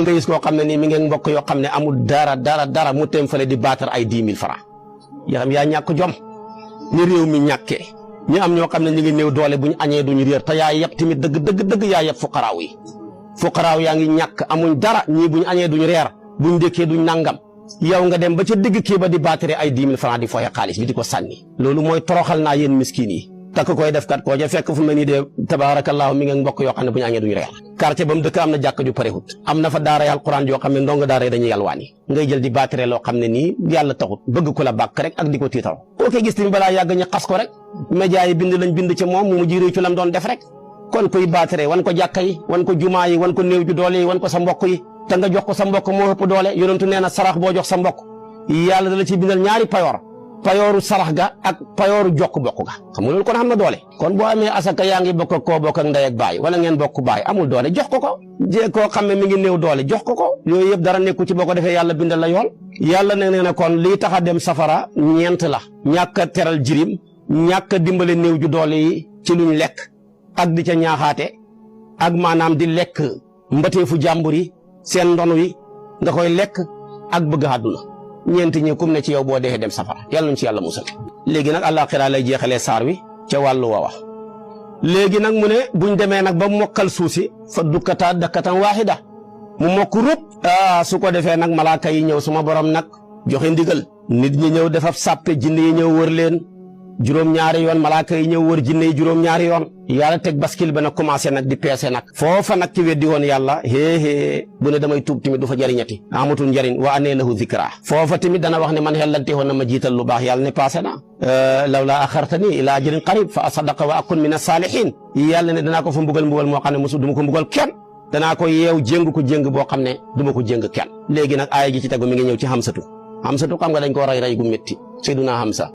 nga gis koo xam ne nii mi ngi mbokk yoo xam ne amul dara mu teem fale di baatar ay 10 000 francs yaa xam yaa ñàkk jom ni réew mi ñàkkee ñu am ñoo xam ne ñu ngi néew doole buñ añee duñu réer te yaa yeb tamit dëgg yaa yeb fuqaraaw yaa ngi ñàkk amuñ dara ñii buñ añee duñ reer buñ dëkkee duñ nangam yow nga dem ba ca digg kii ba di baatare ay 10 000 francs di foye xaalis bi di ko sànni loolu mooy toroxal naa yéen miskin yi takk koy def kat koo ca fekk fu mel ni de tabaarakallaahu mi ngi mbokk yoo xam ne bu ñu añee duñu reer quartier ba mu dëkk am na jàkk ju parehut am na fa daara alquran yoo xam ne ndongo daara yi dañuy yalwaani ngay jël di baatare loo xam ne nii yàlla taxut bëgg ko la bàkk rek ak di ko tiital koo koy gis tamit balaa yàgg ñu xas ko rek média yi bind ca moom mu mujj réew ci lam doon def rek kon kuy baatare wan ko jàkka yi wan ko jumaa yi wan ko néew ju doole yi wan ko sa mbokk yi te nga jox ko sa mbokk moo ëpp doole yonentu nee na sarax boo jox sa mbokk yàlla dala ci bindal ñaari payooru sarax ga ak payooru jokk bokk ga xam nga loolu kon xam na doole kon boo amee asaka yaa ngi bokk ak koo bokk ak ndey ak baay wala ngeen bokk baay amul doole jox ko jee koo xam ne mi ngi néew doole jox ko yooyu yëpp dara nekku ci boo ko defee yàlla bindal la yool yàlla nee na kon lii tax a dem safara ñeent la ñàkk a teral jirim ñàkk a dimbale néew ju doole yi ci luñ lekk ak di ca ñaaxaate ak maanaam di lekk mbateefu jàmbur yi seen ndonu yi nga koy lekk ak bëgg àdduna ñeenti ñi kum ne ci yow boo dee dem safara yàlla nañ ci yàlla musal léegi nag àllaaxira lay jeexalee saar wi ca wàllu wa wax léegi nag mu ne buñ demee nag ba mokkal suuf si fa dukkataa dakkatan waaxida mu mokk rub su ko defee nag malaaka yi ñëw suma borom nag joxe ndigal nit ñi ñëw defab sàppe jinne yi ñëw wër leen juróom-ñaari yoon malaaka yi ñëw wër jinne yi juróom-ñaari yoon yàlla teg baskil ba nag commencé nag di peese nag foofa nag ki weddi woon yàlla bu ne damay tuub tamit du fa jariñati amatul njariñ wa anee lahu zikra foofa tamit dana wax ne man xellante woon na ma jiital lu baax yàlla ne passé na lawla axartani ila ajalin qarib fa asaddaqa wa akun min as-salihin yàlla ne danaa ko fa mbugal moo xam ne mosu du ma ko mbugal kenn danaa ko yeew jéng ko jéng boo xam ne du ma ko jéng kenn léegi nag aaya ji ci tegu mi ngi ñëw ci Hamsatu xam nga dañ ko rey gu métti Seyduna Hamsa